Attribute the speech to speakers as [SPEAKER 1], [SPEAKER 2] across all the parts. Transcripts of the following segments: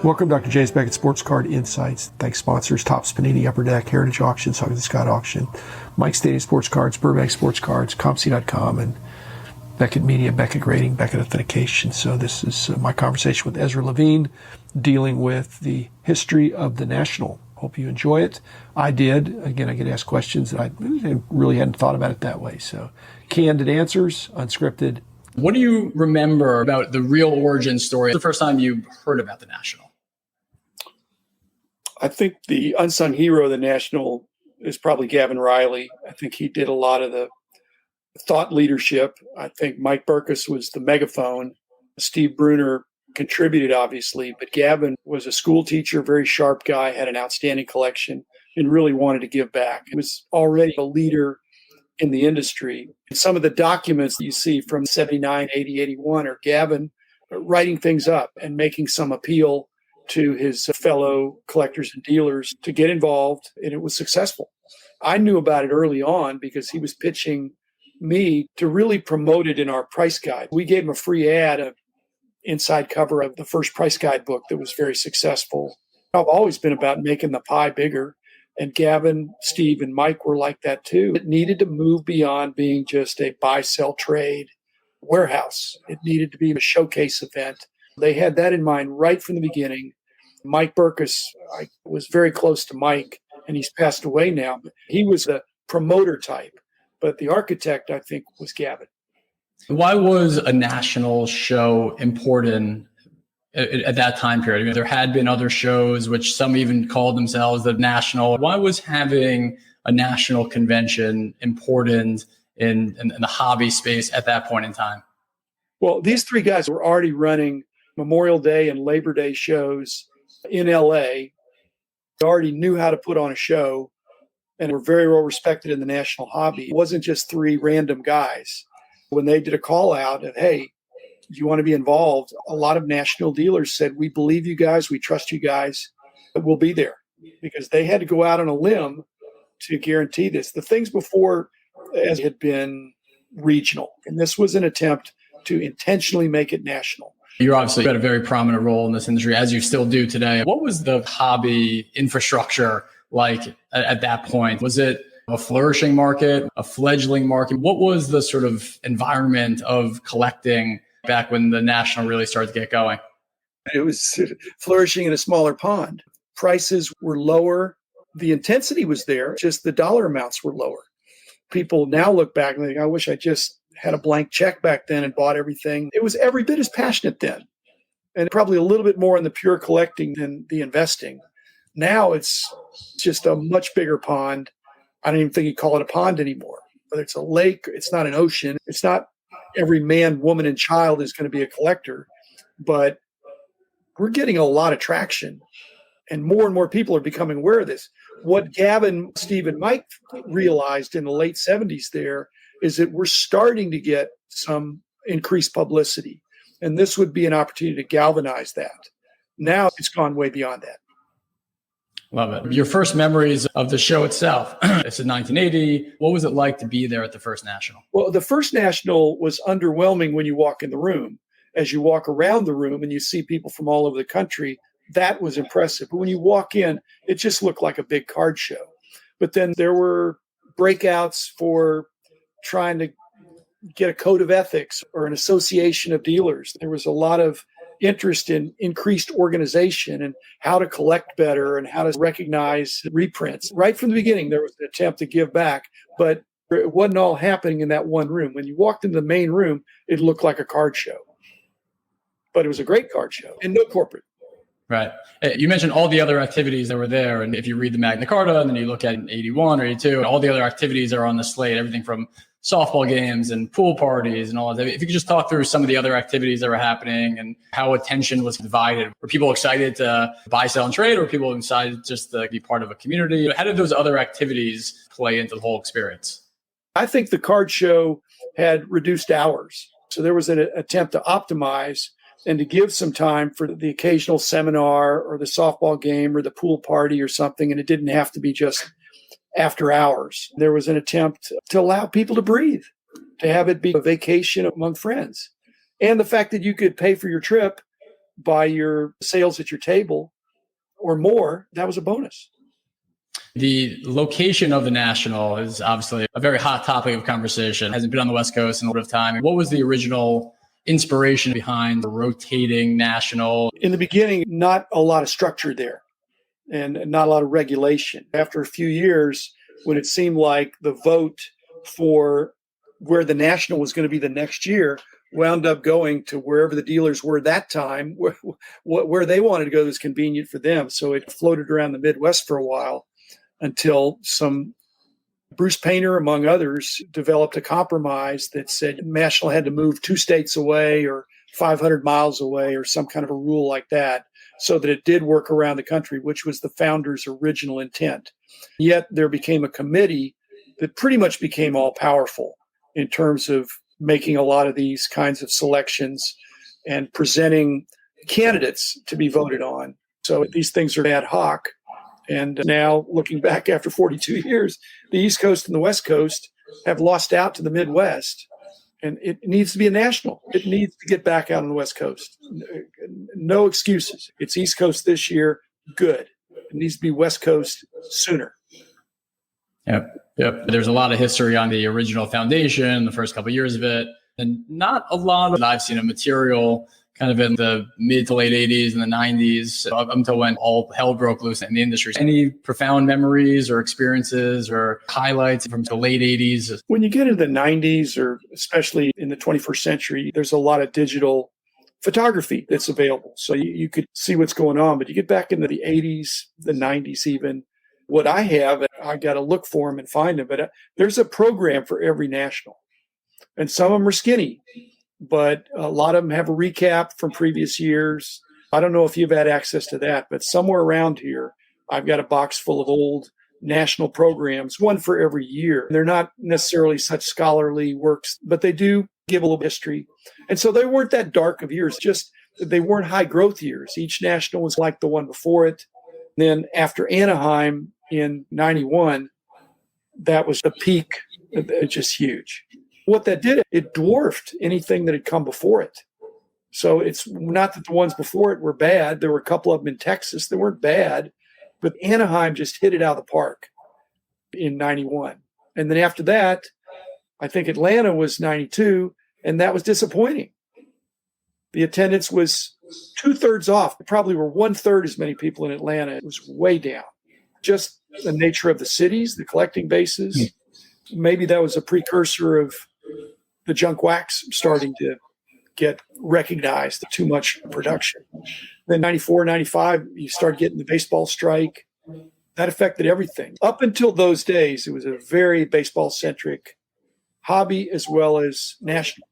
[SPEAKER 1] Welcome, Dr. James Beckett, Sports Card Insights. Thanks sponsors, Topps Panini, Upper Deck, Heritage Auctions, Hug the Scott Auction, Mike Stadium Sports Cards, Burbank Sports Cards, ComC.com, and Beckett Media, Beckett Grading, Beckett Authentication. So this is my conversation with Ezra Levine, dealing with the history of the National. Hope you enjoy it. I did. Again, I get asked questions that I really hadn't thought about it that way. So candid answers, unscripted.
[SPEAKER 2] What do you remember about the real origin story? The first time you heard about the National?
[SPEAKER 3] I think the unsung hero of the National is probably Gavin Riley. I think he did a lot of the thought leadership. I think Mike Burkus was the megaphone. Steve Bruner contributed, obviously, but Gavin was a school teacher, very sharp guy, had an outstanding collection, and really wanted to give back. He was already a leader in the industry. And some of the documents that you see from 79, 80, 81 are Gavin writing things up and making some appeal to his fellow collectors and dealers to get involved, and it was successful. I knew about it early on because he was pitching me to really promote it in our price guide. We gave him a free ad, an inside cover of the first price guide book that was very successful. I've always been about making the pie bigger, and Gavin, Steve, and Mike were like that too. It needed to move beyond being just a buy-sell trade warehouse. It needed to be a showcase event. They had that in mind right from the beginning. Mike Burkus, I was very close to Mike, and he's passed away now. But he was the promoter type, but the architect, I think, was Gavin.
[SPEAKER 2] Why was a national show important at that time period? I mean, there had been other shows, which some even called themselves the National. Why was having a national convention important in the hobby space at that point in time?
[SPEAKER 3] Well, these three guys were already running Memorial Day and Labor Day shows in LA. They already knew how to put on a show and were very well respected in the national hobby. It wasn't just three random guys. When they did a call out of, hey, do you want to be involved? A lot of national dealers said, we believe you guys, we trust you guys, we'll be there. Because they had to go out on a limb to guarantee this. The things before had been regional, and this was an attempt to intentionally make it national.
[SPEAKER 2] You're obviously got a very prominent role in this industry, as you still do today. What was the hobby infrastructure like at that point? Was it a flourishing market, a fledgling market? What was the sort of environment of collecting back when the National really started to get going?
[SPEAKER 3] It was flourishing in a smaller pond. Prices were lower. The intensity was there, just the dollar amounts were lower. People now look back and think, I wish I just had a blank check back then and bought everything. It was every bit as passionate then, and probably a little bit more in the pure collecting than the investing. Now it's just a much bigger pond. I don't even think you call it a pond anymore. Whether it's a lake, it's not an ocean. It's not every man, woman, and child is going to be a collector, but we're getting a lot of traction, and more people are becoming aware of this. What Gavin, Steve, and Mike realized in the late 70s there is that we're starting to get some increased publicity, and this would be an opportunity to galvanize that. Now it's gone way beyond that.
[SPEAKER 2] Love it. Your first memories of the show itself. It's in 1980. What was it like to be there at the first National?
[SPEAKER 3] Well, the first National was underwhelming when you walk in the room. As you walk around the room and you see people from all over the country, that was impressive. But when you walk in, it just looked like a big card show. But then there were breakouts for trying to get a code of ethics or an association of dealers. There was a lot of interest in increased organization and how to collect better and how to recognize reprints. Right from the beginning, there was an attempt to give back, but it wasn't all happening in that one room. When you walked into the main room, it looked like a card show. But it was a great card show and no corporate.
[SPEAKER 2] Right. You mentioned all the other activities that were there. And if you read the Magna Carta and then you look at 81 or 82, and all the other activities are on the slate, everything from softball games and pool parties and all of that. If you could just talk through some of the other activities that were happening and how attention was divided. Were people excited to buy, sell, and trade, or were people excited just to be part of a community? How did those other activities play into the whole experience?
[SPEAKER 3] I think the card show had reduced hours. So there was an attempt to optimize and to give some time for the occasional seminar or the softball game or the pool party or something. And it didn't have to be just after hours. There was an attempt to allow people to breathe, to have it be a vacation among friends. And the fact that you could pay for your trip by your sales at your table or more, that was a bonus.
[SPEAKER 2] The location of the National is obviously a very hot topic of conversation. It hasn't been on the West Coast in a lot of time. What was the original inspiration behind the rotating National?
[SPEAKER 3] In the beginning, not a lot of structure there and not a lot of regulation. After a few years, when it seemed like the vote for where the National was going to be the next year wound up going to wherever the dealers were that time, where they wanted to go was convenient for them. So it floated around the Midwest for a while until Bruce Painter, among others, developed a compromise that said National had to move 2 states away or 500 miles away or some kind of a rule like that so that it did work around the country, which was the founders' original intent. Yet there became a committee that pretty much became all powerful in terms of making a lot of these kinds of selections and presenting candidates to be voted on. So these things are ad hoc. And now, looking back after 42 years, the East Coast and the West Coast have lost out to the Midwest. And it needs to be a national. It needs to get back out on the West Coast. No excuses. It's East Coast this year. Good. It needs to be West Coast sooner.
[SPEAKER 2] Yep. There's a lot of history on the original foundation, the first couple of years of it, and not a lot of I've seen of material kind of in the mid to late 80s and the 90s up until when all hell broke loose in the industry. Any profound memories or experiences or highlights from the late 80s?
[SPEAKER 3] When you get into the 90s, or especially in the 21st century, there's a lot of digital photography that's available. So you could see what's going on. But you get back into the 80s, the 90s even, what I have, I got to look for them and find them. But there's a program for every national. And some of them are skinny, but a lot of them have a recap from previous years. I don't know if you've had access to that, but somewhere around here, I've got a box full of old national programs, one for every year. They're not necessarily such scholarly works, but they do give a little history. And so they weren't that dark of years, just they weren't high growth years. Each national was like the one before it. Then after Anaheim in 91, that was the peak, just huge. What that did, it dwarfed anything that had come before it. So it's not that the ones before it were bad. There were a couple of them in Texas that weren't bad, but Anaheim just hit it out of the park in 91. And then after that, I think Atlanta was 92, and that was disappointing. The attendance was 2/3 off. There probably were 1/3 as many people in Atlanta. It was way down. Just the nature of the cities, the collecting bases. Maybe that was a precursor of the junk wax starting to get recognized, too much production. Then 94, 95, you start getting the baseball strike. That affected everything. Up until those days, it was a very baseball-centric hobby as well as national.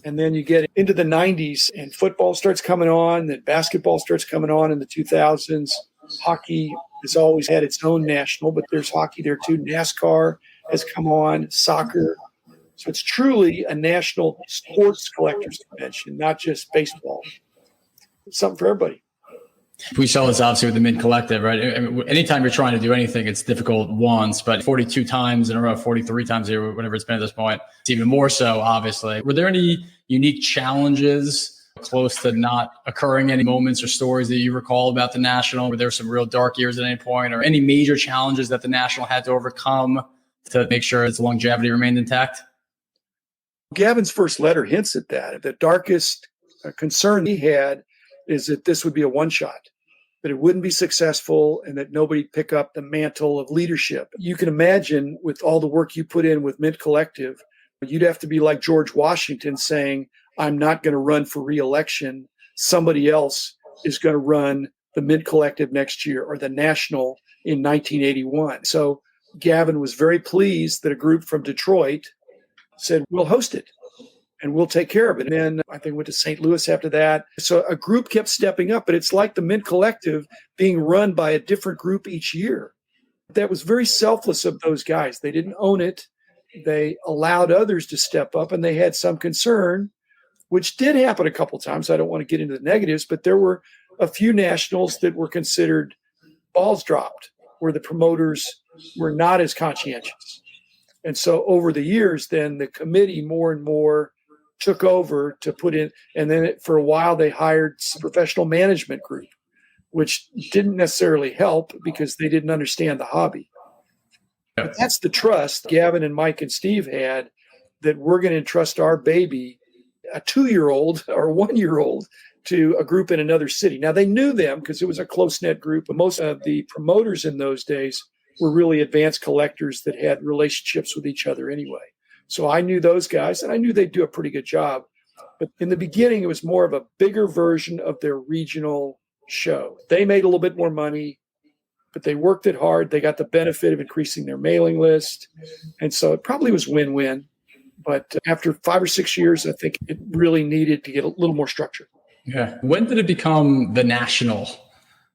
[SPEAKER 3] And then you get into the 90s and football starts coming on, then basketball starts coming on in the 2000s. Hockey has always had its own national, but there's hockey there too. NASCAR has come on, soccer. So it's truly a national sports collectors convention, not just baseball. It's something for everybody.
[SPEAKER 2] We saw this obviously with the Mint Collective, right? I mean, anytime you're trying to do anything, it's difficult once, but 42 times in a row, 43 times a year, whatever it's been at this point, it's even more so, obviously. Were there any unique challenges close to not occurring, any moments or stories that you recall about the National? Were there some real dark years at any point, or any major challenges that the National had to overcome to make sure its longevity remained intact?
[SPEAKER 3] Gavin's first letter hints at that. The darkest concern he had is that this would be a one-shot, that it wouldn't be successful and that nobody pick up the mantle of leadership. You can imagine with all the work you put in with Mint Collective, you'd have to be like George Washington saying, I'm not going to run for re-election. Somebody else is going to run the Mint Collective next year or the National in 1981. So Gavin was very pleased that a group from Detroit said, we'll host it and we'll take care of it. And then I think went to St. Louis after that. So a group kept stepping up, but it's like the Mint Collective being run by a different group each year. That was very selfless of those guys. They didn't own it. They allowed others to step up, and they had some concern, which did happen a couple times. I don't want to get into the negatives, but there were a few nationals that were considered balls dropped, where the promoters were not as conscientious. And so over the years, then the committee more and more took over to put in, and then for a while they hired a professional management group, which didn't necessarily help because they didn't understand the hobby. But that's the trust Gavin and Mike and Steve had, that we're going to entrust our baby, a 2-year-old or 1-year-old, to a group in another city. Now, they knew them because it was a close-knit group, but most of the promoters in those days were really advanced collectors that had relationships with each other anyway. So I knew those guys, and I knew they'd do a pretty good job. But in the beginning, it was more of a bigger version of their regional show. They made a little bit more money, but they worked it hard. They got the benefit of increasing their mailing list. And so it probably was win-win. But after 5 or 6 years, I think it really needed to get a little more structure.
[SPEAKER 2] Yeah. When did it become the national,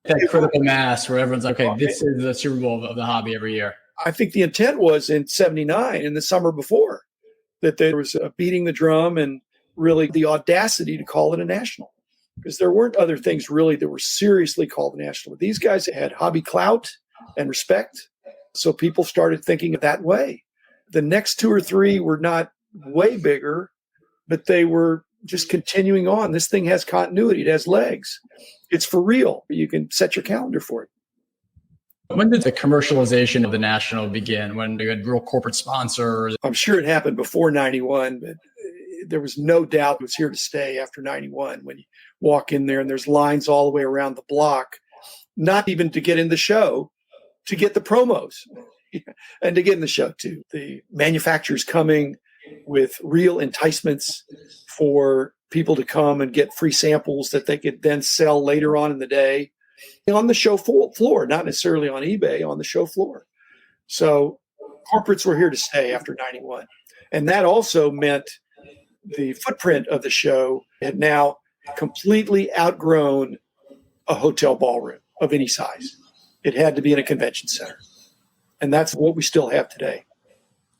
[SPEAKER 2] that critical mass where everyone's like, okay, this is the Super Bowl of the hobby every year?
[SPEAKER 3] I think the intent was in '79, in the summer before, that there was a beating the drum and really the audacity to call it a national, because there weren't other things really that were seriously called a national. But these guys had hobby clout and respect, so people started thinking that way. The next 2 or 3 were not way bigger, but they were just continuing on. This thing has continuity. It has legs. It's for real. You can set your calendar for it.
[SPEAKER 2] When did the commercialization of the national begin? When you had real corporate sponsors?
[SPEAKER 3] I'm sure it happened before 91, but there was no doubt it was here to stay after 91. When you walk in there and there's lines all the way around the block, not even to get in the show, to get the promos and to get in the show too. The manufacturers coming with real enticements for people to come and get free samples that they could then sell later on in the day on the show floor, not necessarily on eBay, on the show floor. So corporates were here to stay after 91. And that also meant the footprint of the show had now completely outgrown a hotel ballroom of any size. It had to be in a convention center. And that's what we still have today.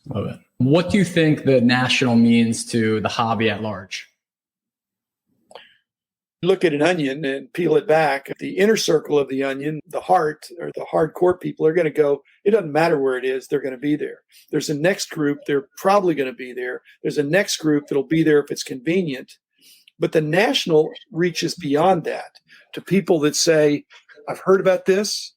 [SPEAKER 2] Love it. What do you think the national means to the hobby at large?
[SPEAKER 3] Look at an onion and peel it back. The inner circle of the onion, the heart or the hardcore people are going to go, it doesn't matter where it is, they're going to be there. There's a next group, they're probably going to be there. There's a next group that'll be there if it's convenient. But the national reaches beyond that to people that say, I've heard about this,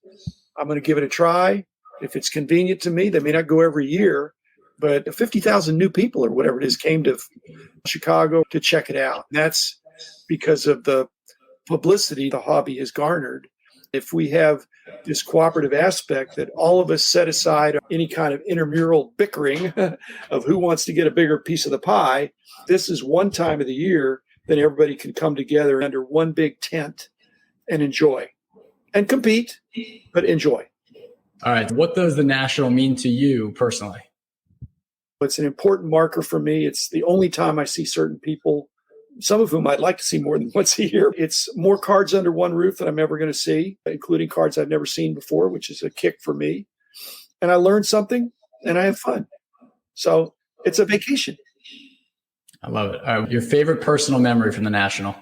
[SPEAKER 3] I'm going to give it a try. If it's convenient to me, they may not go every year, but 50,000 new people or whatever it is came to Chicago to check it out. And that's because of the publicity the hobby has garnered. If we have this cooperative aspect that all of us set aside any kind of intramural bickering of who wants to get a bigger piece of the pie, this is one time of the year that everybody can come together under one big tent and enjoy and compete, but enjoy.
[SPEAKER 2] All right. What does the national mean to you personally?
[SPEAKER 3] It's an important marker for me. It's the only time I see certain people, some of whom I'd like to see more than once a year. It's more cards under one roof than I'm ever going to see, including cards I've never seen before, which is a kick for me. And I learn something and I have fun. So it's a vacation.
[SPEAKER 2] I love it. All right. Your favorite personal memory from the national?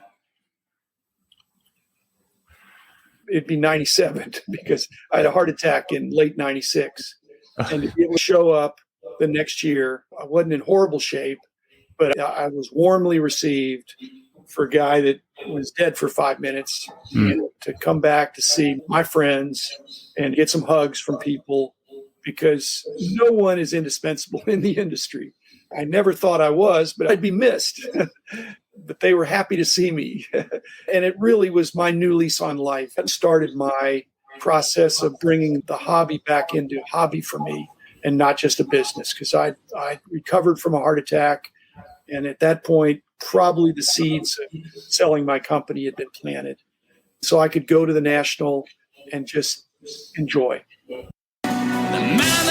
[SPEAKER 3] It'd be 97 because I had a heart attack in late 96. And to be able to show up the next year, I wasn't in horrible shape, but I was warmly received for a guy that was dead for 5 minutes, to come back to see my friends and get some hugs from people, because no one is indispensable in the industry. I never thought I was, but I'd be missed. But they were happy to see me. And it really was my new lease on life. That started my process of bringing the hobby back into hobby for me and not just a business, because I recovered from a heart attack. And at that point, probably the seeds of selling my company had been planted. So I could go to the national and just enjoy.
[SPEAKER 4] The